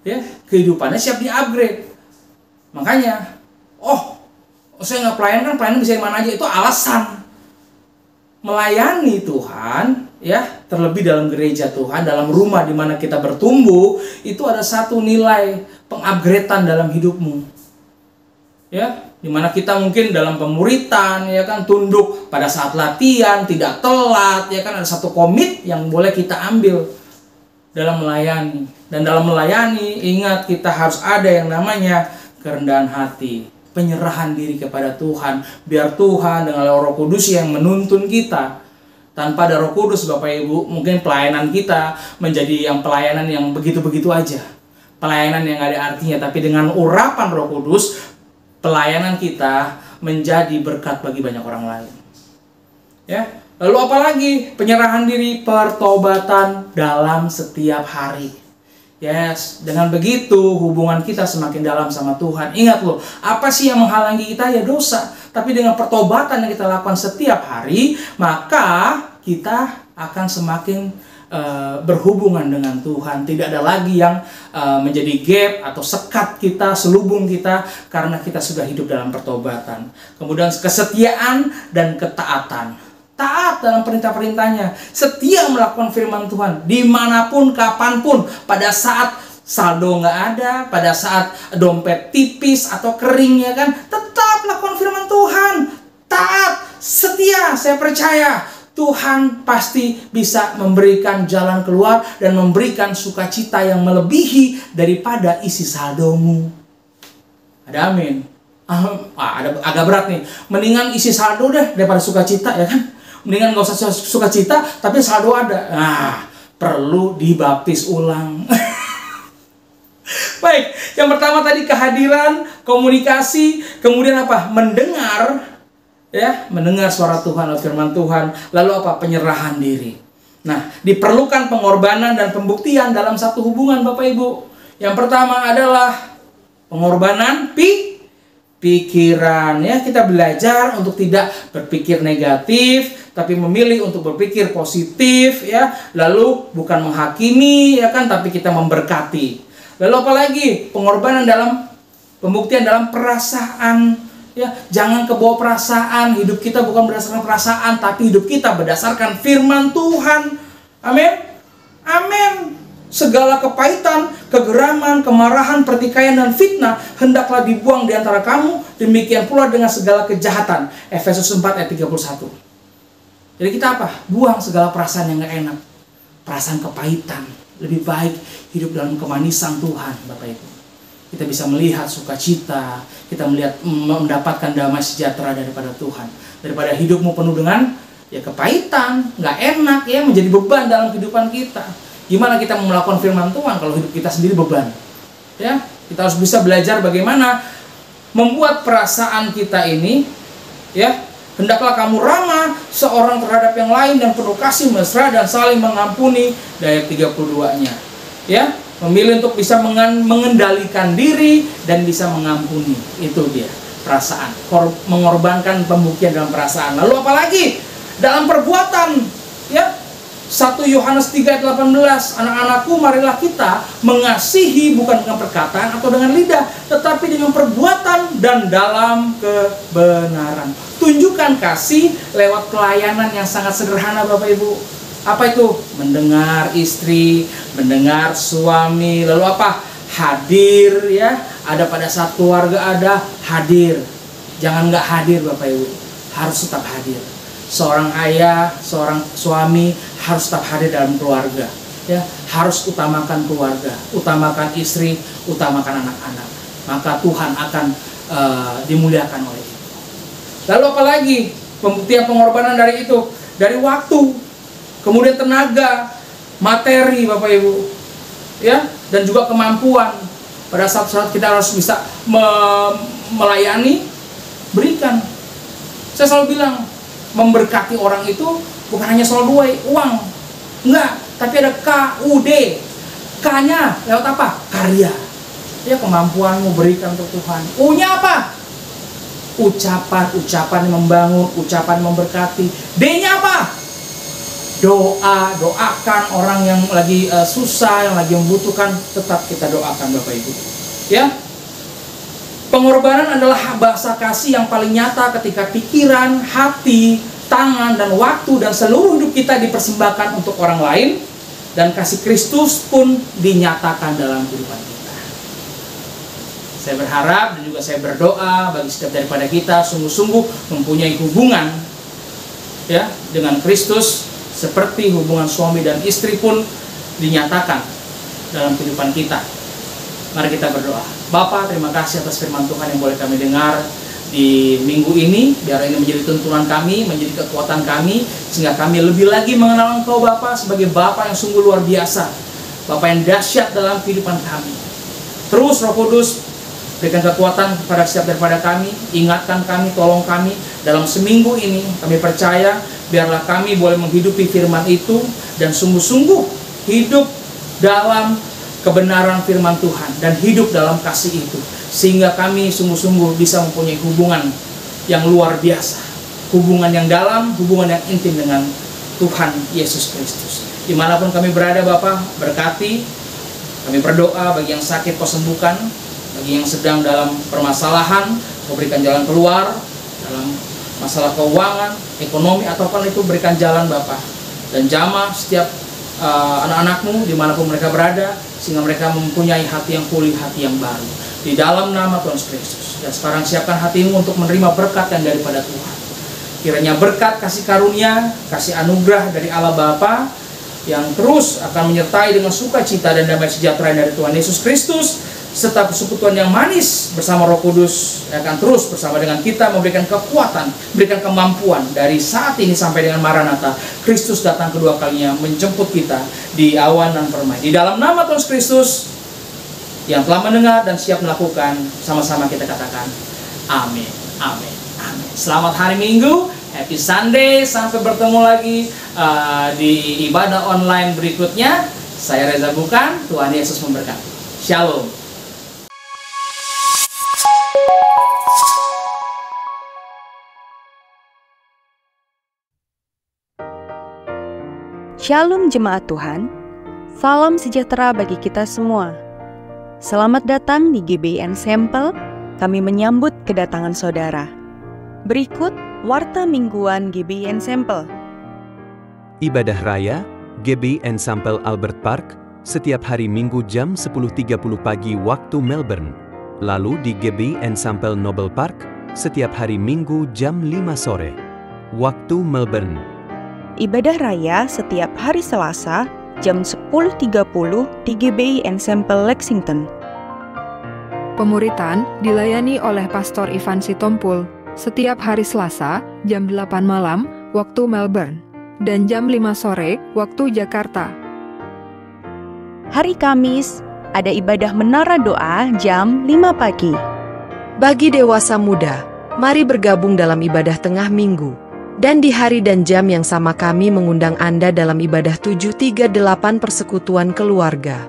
Ya, kehidupannya siap di-upgrade. Makanya, saya nggak pelayanan bisa di mana aja, itu alasan. Melayani Tuhan, ya, terlebih dalam gereja Tuhan, dalam rumah di mana kita bertumbuh, itu ada satu nilai pengupgradean dalam hidupmu. Ya, di mana kita mungkin dalam pemuritan, ya kan, tunduk pada saat latihan, tidak telat, ya kan, ada satu komit yang boleh kita ambil dalam melayani. Dan dalam melayani, ingat kita harus ada yang namanya kerendahan hati, penyerahan diri kepada Tuhan, biar Tuhan dengan Roh Kudus yang menuntun kita. Tanpa ada Roh Kudus, Bapak Ibu, mungkin pelayanan kita menjadi pelayanan yang begitu-begitu aja, pelayanan yang gak ada artinya. Tapi dengan urapan Roh Kudus, pelayanan kita menjadi berkat bagi banyak orang lain. Ya, lalu apalagi penyerahan diri, pertobatan dalam setiap hari. Yes, dengan begitu hubungan kita semakin dalam sama Tuhan. Ingat loh, apa sih yang menghalangi kita? Ya dosa. Tapi dengan pertobatan yang kita lakukan setiap hari, maka kita akan semakin berhubungan dengan Tuhan. Tidak ada lagi yang menjadi gap atau sekat kita, selubung kita, karena kita sudah hidup dalam pertobatan. Kemudian kesetiaan dan ketaatan. Taat dalam perintah-perintahnya, setia melakukan firman Tuhan dimanapun, kapanpun, pada saat saldo nggak ada, pada saat dompet tipis atau kering, ya kan, tetap lakukan firman Tuhan, taat, setia, saya percaya Tuhan pasti bisa memberikan jalan keluar dan memberikan sukacita yang melebihi daripada isi saldomu. Ada amin. Ada agak berat nih. Mendingan isi saldo deh daripada sukacita, ya kan? Mendingan gak usah sukacita tapi saldo ada. Perlu dibaptis ulang. Baik, yang pertama tadi kehadiran, komunikasi, kemudian apa? Mendengar. Ya, mendengar suara Tuhan atau firman Tuhan. Lalu apa? Penyerahan diri. Nah, diperlukan pengorbanan dan pembuktian dalam satu hubungan, Bapak Ibu. Yang pertama adalah pengorbanan pikiran. Ya, kita belajar untuk tidak berpikir negatif, tapi memilih untuk berpikir positif, ya. Lalu bukan menghakimi, ya kan, tapi kita memberkati. Lalu apa lagi? Pengorbanan dalam pembuktian dalam perasaan. Ya, jangan kebawa perasaan. Hidup kita bukan berdasarkan perasaan, tapi hidup kita berdasarkan firman Tuhan. Amin. Amin. Segala kepahitan, kegeraman, kemarahan, pertikaian, dan fitnah hendaklah dibuang di antara kamu. Demikian pula dengan segala kejahatan. Efesus 4 ayat 31. Jadi kita apa? Buang segala perasaan yang gak enak. Perasaan kepahitan. Lebih baik hidup dalam kemanisan Tuhan, Bapak Ibu. Kita bisa melihat sukacita, kita mendapatkan damai sejahtera daripada Tuhan. Daripada hidupmu penuh dengan ya kepahitan, nggak enak, ya, menjadi beban dalam kehidupan kita. Gimana kita melakukan firman Tuhan kalau hidup kita sendiri beban? Ya, kita harus bisa belajar bagaimana membuat perasaan kita ini, ya, hendaklah kamu ramah seorang terhadap yang lain dan penuh kasih mesra dan saling mengampuni. Ayat 32-nya. Ya, memilih untuk bisa mengendalikan diri dan bisa mengampuni. Itu dia perasaan. Mengorbankan pembuktian dalam perasaan. Lalu apalagi? Dalam perbuatan. Ya, 1 Yohanes 3 ayat 18. Anak-anakku, marilah kita mengasihi bukan dengan perkataan atau dengan lidah, tetapi dengan perbuatan dan dalam kebenaran. Tunjukkan kasih lewat pelayanan yang sangat sederhana, Bapak Ibu. Apa itu? Mendengar istri, mendengar suami, lalu apa? Hadir, ya. Ada pada saat keluarga ada, hadir. Jangan nggak hadir, Bapak Ibu. Harus tetap hadir. Seorang ayah, seorang suami harus tetap hadir dalam keluarga. Ya, harus utamakan keluarga, utamakan istri, utamakan anak-anak. Maka Tuhan akan dimuliakan oleh itu. Lalu apalagi? Pembuktian pengorbanan dari itu, dari waktu. Kemudian tenaga, materi, Bapak Ibu, ya, dan juga kemampuan. Pada saat kita harus bisa melayani, berikan. Saya selalu bilang, memberkati orang itu bukan hanya soal uang, enggak, tapi ada KUD. K-nya lewat apa? Karya. Ya, kemampuanmu berikan untuk Tuhan. U-nya apa? Ucapan yang membangun, ucapan yang memberkati. D-nya apa? Doakan orang yang lagi susah, yang lagi membutuhkan, tetap kita doakan, Bapak Ibu. Ya, pengorbanan adalah bahasa kasih yang paling nyata ketika pikiran, hati, tangan, dan waktu dan seluruh hidup kita dipersembahkan untuk orang lain, dan kasih Kristus pun dinyatakan dalam kehidupan kita. Saya berharap dan juga saya berdoa bagi setiap daripada kita sungguh-sungguh mempunyai hubungan, ya, dengan Kristus. Seperti hubungan suami dan istri pun dinyatakan dalam kehidupan kita. Mari kita berdoa. Bapa, terima kasih atas firman Tuhan yang boleh kami dengar di minggu ini. Biar ini menjadi tuntunan kami, menjadi kekuatan kami, sehingga kami lebih lagi mengenal Engkau, Bapa, sebagai Bapa yang sungguh luar biasa, Bapa yang dahsyat dalam kehidupan kami. Terus Roh Kudus, berikan kekuatan kepada setiap daripada kami, ingatkan kami, tolong kami dalam seminggu ini. Kami percaya biarlah kami boleh menghidupi firman itu dan sungguh-sungguh hidup dalam kebenaran firman Tuhan dan hidup dalam kasih itu, sehingga kami sungguh-sungguh bisa mempunyai hubungan yang luar biasa, hubungan yang dalam, hubungan yang intim dengan Tuhan Yesus Kristus. Dimanapun kami berada, Bapa, berkati. Kami berdoa bagi yang sakit Kau sembuhkan, bagi yang sedang dalam permasalahan Kau berikan jalan keluar, dalam masalah keuangan, ekonomi, atau apa itu berikan jalan, Bapa. Dan jamah setiap anak-anakmu dimanapun mereka berada, sehingga mereka mempunyai hati yang pulih, hati yang baru. Di dalam nama Tuhan Kristus. Dan sekarang siapkan hatimu untuk menerima berkat yang daripada Tuhan. Kiranya berkat kasih karunia, kasih anugerah dari Allah Bapa yang terus akan menyertai dengan sukacita dan damai sejahtera dari Tuhan Yesus Kristus, serta persekutuan yang manis bersama Roh Kudus akan terus bersama dengan kita, memberikan kekuatan, memberikan kemampuan dari saat ini sampai dengan Maranatha. Kristus datang kedua kalinya menjemput kita di awan dan permai. Di dalam nama Tuhan Kristus yang telah mendengar dan siap melakukan, sama-sama kita katakan amin, amin, amin. Selamat hari Minggu, happy Sunday, sampai bertemu lagi di ibadah online berikutnya. Saya Reza Bukan, Tuhan Yesus memberkati. Shalom. Shalom jemaat Tuhan, salam sejahtera bagi kita semua. Selamat datang di GBI Sampel, kami menyambut kedatangan saudara. Berikut warta mingguan GBI Sampel. Ibadah Raya GBI Sampel Albert Park setiap hari Minggu jam 10.30 pagi waktu Melbourne. Lalu di GBI Sampel Noble Park setiap hari Minggu jam 5 sore waktu Melbourne. Ibadah Raya setiap hari Selasa jam 10.30 di GBI Sampel Lexington. Pemuritan dilayani oleh Pastor Ivan Sitompul setiap hari Selasa jam 8 malam waktu Melbourne dan jam 5 sore waktu Jakarta. Hari Kamis ada ibadah menara doa jam 5 pagi. Bagi dewasa muda, mari bergabung dalam ibadah tengah minggu. Dan di hari dan jam yang sama kami mengundang Anda dalam ibadah 738 persekutuan keluarga.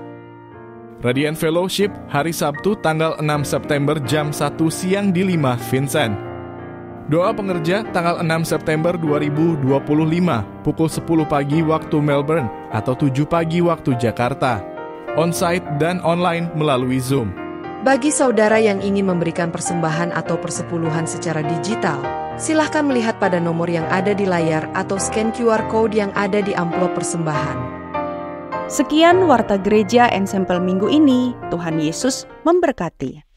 Radiant Fellowship hari Sabtu tanggal 6 September jam 1 siang di 5 Vincent. Doa pengerja tanggal 6 September 2025 pukul 10 pagi waktu Melbourne atau 7 pagi waktu Jakarta. On-site dan online melalui Zoom. Bagi saudara yang ingin memberikan persembahan atau persepuluhan secara digital, silahkan melihat pada nomor yang ada di layar atau scan QR Code yang ada di amplop persembahan. Sekian warta gereja Ensemble minggu ini. Tuhan Yesus memberkati.